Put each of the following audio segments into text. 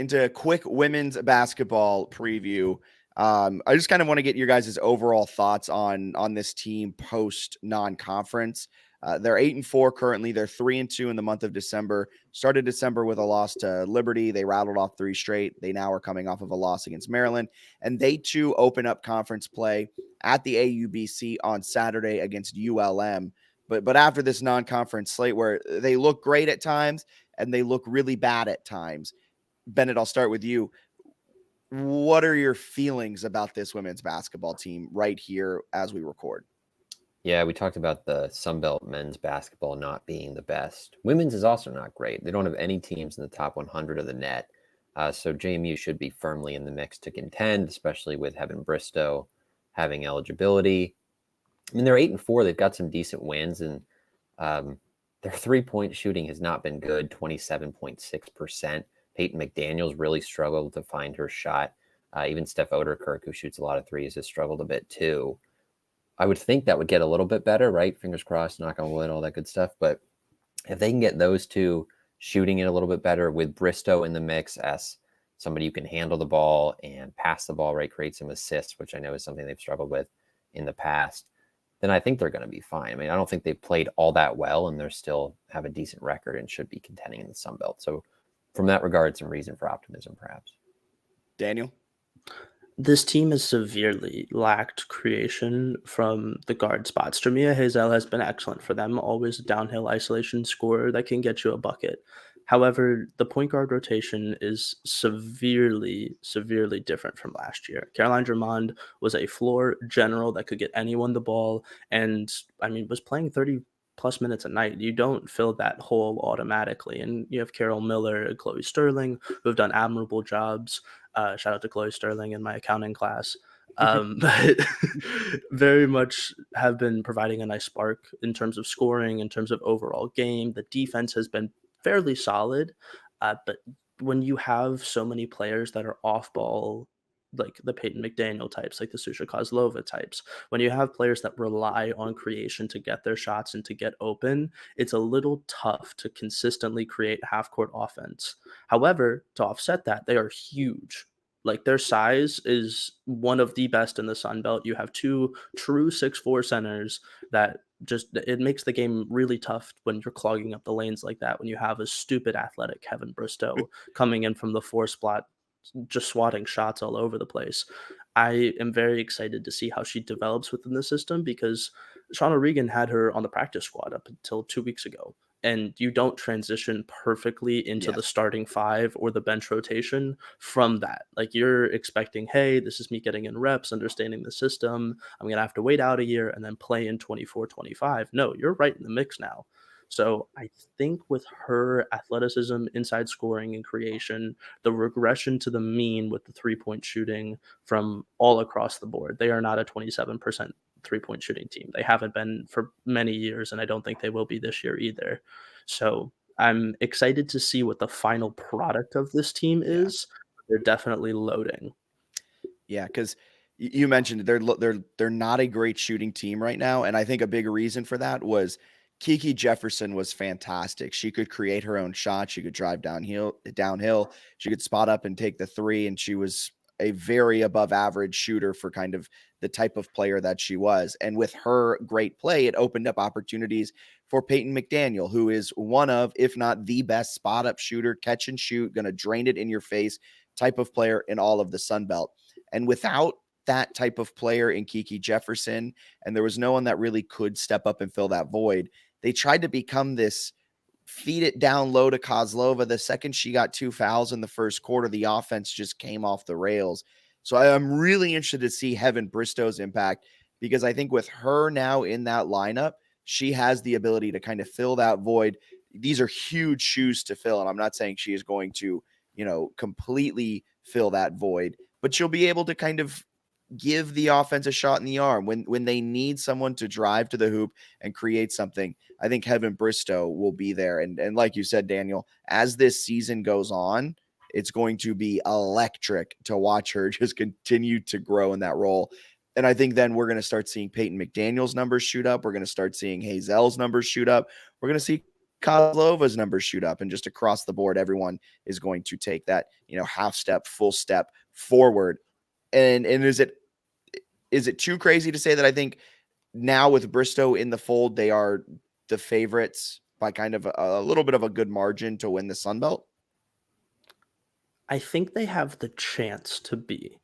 into a quick women's basketball preview. I just kind of want to get your guys' overall thoughts on this team post non-conference. They're 8-4 currently. They're 3-2 in the month of December. Started December with a loss to Liberty. They rattled off 3 straight. They now are coming off of a loss against Maryland, and they too open up conference play at the AUBC on Saturday against ULM. But after this non-conference slate where they look great at times and they look really bad at times, Bennett, I'll start with you. What are your feelings about this women's basketball team right here as we record? Yeah, we talked about the Sunbelt men's basketball not being the best. Women's is also not great. They don't have any teams in the top 100 of the net. So JMU should be firmly in the mix to contend, especially with Hevynne Bristow having eligibility. I mean, they're 8-4. They've got some decent wins, and their three-point shooting has not been good, 27.6%. Peyton McDaniels really struggled to find her shot. Even Steph Oderkirk, who shoots a lot of threes, has struggled a bit too. I would think that would get a little bit better, right? Fingers crossed, knock on wood, all that good stuff. But if they can get those two shooting it a little bit better with Bristow in the mix as somebody who can handle the ball and pass the ball, right, create some assists, which I know is something they've struggled with in the past, then I think they're going to be fine. I mean, I don't think they've played all that well, and they're still have a decent record and should be contending in the Sun Belt. So from that regard, some reason for optimism, perhaps. Daniel? This team has severely lacked creation from the guard spots. Jamia Hazel has been excellent for them, always a downhill isolation scorer that can get you a bucket. However, the point guard rotation is severely, severely different from last year. Caroline Drummond was a floor general that could get anyone the ball and, was playing 30 plus minutes a night. You don't fill that hole automatically. And you have Carol Miller and Chloe Sterling who have done admirable jobs. Shout out to Chloe Sterling in my accounting class. But very much have been providing a nice spark in terms of scoring, in terms of overall game. The defense has been fairly solid, but when you have so many players that are off ball, like the Peyton McDaniel types, like the Susha Kozlova types, when you have players that rely on creation to get their shots and to get open, it's a little tough to consistently create half-court offense. However, to offset that, they are huge. Like their size is one of the best in the Sun Belt. You have two true 6'4" centers that it makes the game really tough when you're clogging up the lanes like that. When you have a stupid athletic Hevynne Bristow coming in from the 4 spot, just swatting shots all over the place. I am very excited to see how she develops within the system because Shauna Regan had her on the practice squad up until 2 weeks ago. And you don't transition perfectly into the starting 5 or the bench rotation from that. Like you're expecting, hey, this is me getting in reps, understanding the system. I'm going to have to wait out a year and then play in 24-25. No, you're right in the mix now. So I think with her athleticism, inside scoring, and creation, the regression to the mean with the three-point shooting from all across the board, they are not a 27% three-point shooting team. They haven't been for many years, and I don't think they will be this year either. So I'm excited to see what the final product of this team is. They're definitely loading. Yeah, because you mentioned they're not a great shooting team right now, and I think a big reason for that was Kiki Jefferson was fantastic. She could create her own shot. She could drive downhill. She could spot up and take the three, and she was a very above average shooter for kind of the type of player that she was. And with her great play, it opened up opportunities for Peyton McDaniel, who is one of, if not the best spot up shooter, catch and shoot, going to drain it in your face type of player in all of the Sun Belt. And without that type of player in Kiki Jefferson, and there was no one that really could step up and fill that void, they tried to become this feed it down low to Kozlova. The second she got 2 fouls in the first quarter, the offense just came off the rails. So I'm really interested to see Hevynne Bristow's impact because I think with her now in that lineup, she has the ability to kind of fill that void. These are huge shoes to fill, and I'm not saying she is going to, completely fill that void, but she'll be able to kind of give the offense a shot in the arm when they need someone to drive to the hoop and create something. I think Hevynne Bristow will be there. And like you said, Daniel, as this season goes on, it's going to be electric to watch her just continue to grow in that role. And I think then we're going to start seeing Peyton McDaniel's numbers shoot up. We're going to start seeing Hazel's numbers shoot up. We're going to see Kozlova's numbers shoot up, and just across the board, everyone is going to take that, half step, full step forward. And is it too crazy to say that I think now with Bristow in the fold, they are the favorites by kind of a little bit of a good margin to win the Sun Belt? I think they have the chance to be.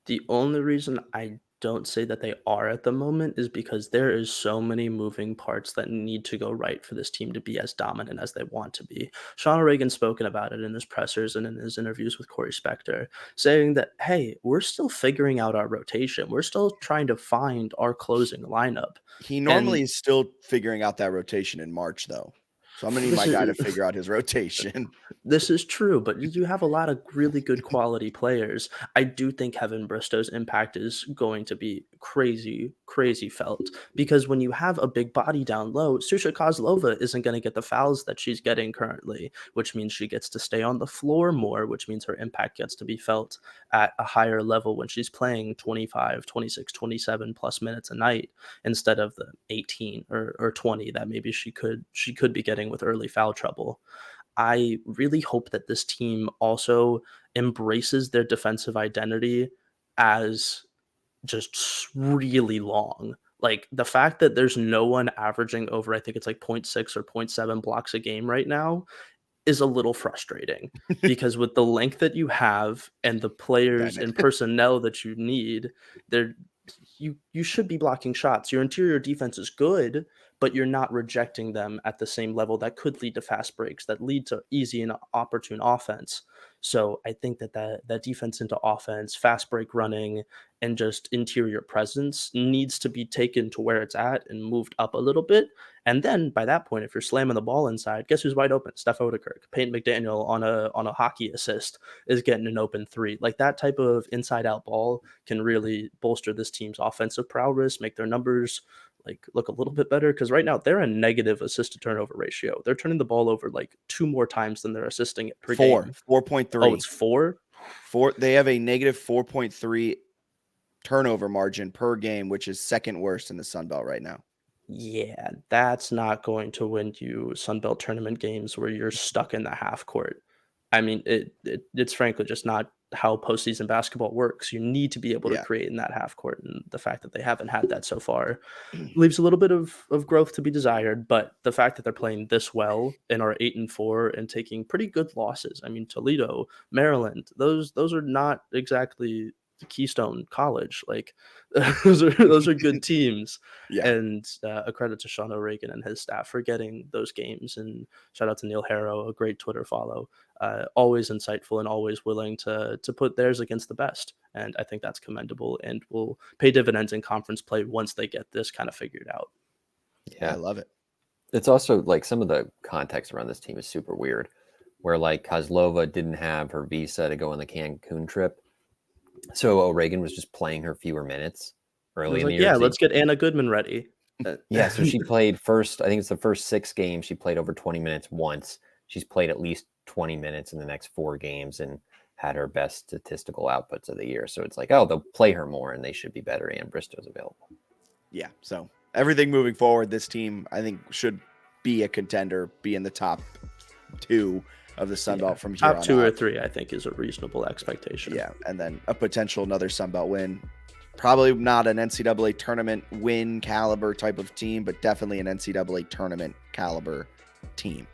The only reason I don't say that they are at the moment is because there is so many moving parts that need to go right for this team to be as dominant as they want to be. Sean O'Regan's spoken about it in his pressers and in his interviews with Corey Spector, saying that, hey, we're still figuring out our rotation. We're still trying to find our closing lineup. He normally is still figuring out that rotation in March, though. So I'm going to need my guy to figure out his rotation. This is true, but you have a lot of really good quality players. I do think Hevynne Bristow's impact is going to be crazy, crazy felt, because when you have a big body down low, Susha Kozlova isn't going to get the fouls that she's getting currently, which means she gets to stay on the floor more, which means her impact gets to be felt at a higher level when she's playing 25, 26, 27 plus minutes a night instead of the 18 or 20 that maybe she could be getting with early foul trouble. I really hope that this team also embraces their defensive identity as just really long. Like the fact that there's no one averaging over, I think it's like 0.6 or 0.7 blocks a game right now is a little frustrating because with the length that you have and the players and personnel that you need, you should be blocking shots. Your interior defense is good, but you're not rejecting them at the same level that could lead to fast breaks, that lead to easy and opportune offense. So I think that defense into offense, fast break running, and just interior presence needs to be taken to where it's at and moved up a little bit. And then by that point, if you're slamming the ball inside, guess who's wide open? Steph Odekirk. Peyton McDaniel on a hockey assist is getting an open three. Like that type of inside out ball can really bolster this team's offensive prowess, make their numbers like look a little bit better, because right now they're a negative assist to turnover ratio. They're turning the ball over like 2 more times than they're assisting it per game. 4.3. Oh, it's 4? They have a negative 4.3 turnover margin per game, which is second worst in the Sun Belt right now. Yeah, that's not going to win you Sun Belt tournament games where you're stuck in the half court. I mean, it's frankly just not how postseason basketball works. You need to be able to create in that half court, and the fact that they haven't had that so far leaves a little bit of growth to be desired. But the fact that they're playing this well and are 8-4 and taking pretty good losses. I mean, Toledo, Maryland, those are not exactly Keystone College. Like those are good teams. And a credit to Sean O'Regan and his staff for getting those games, and shout out to Neil Harrow, a great Twitter follow, always insightful and always willing to put theirs against the best. And I think that's commendable and will pay dividends in conference play once they get this kind of figured out. I love it. It's also like some of the context around this team is super weird, where like Kozlova didn't have her visa to go on the Cancun trip, so O'Regan was just playing her fewer minutes early in the year. Yeah, let's get Anna Goodman ready. So she played I think it's the first 6 games, she played over 20 minutes once. She's played at least 20 minutes in the next 4 games and had her best statistical outputs of the year. So it's like, oh, they'll play her more and they should be better, and Bristow's available. Yeah, so everything moving forward, this team, I think, should be a contender, be in the top 2 of the Sun Belt from here on out. Top 2 or 3, I think, is a reasonable expectation. Yeah, and then a potential another Sun Belt win. Probably not an NCAA tournament win caliber type of team, but definitely an NCAA tournament caliber team.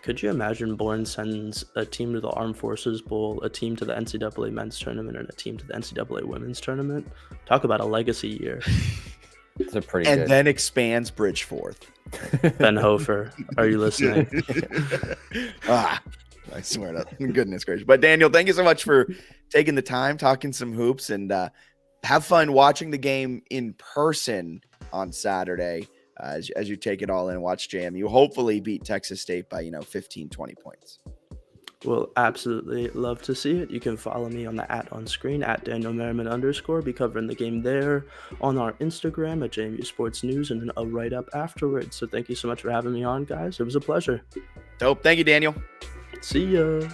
Could you imagine Bourne sends a team to the Armed Forces Bowl, a team to the NCAA men's tournament, and a team to the NCAA women's tournament? Talk about a legacy year. It's a pretty and good. Then expands Bridgeforth. Ben Hofer, are you listening? I swear to goodness gracious. But Daniel, thank you so much for taking the time, talking some hoops, and have fun watching the game in person on Saturday as you take it all in and watch JMU hopefully beat Texas State by 15, 20 points. We'll absolutely love to see it. You can follow me on the @on-screen @DanielMerriman_. Be covering the game there on our Instagram @JMU Sports News, and a write-up afterwards. So thank you so much for having me on, guys. It was a pleasure. Dope. Thank you, Daniel. See ya.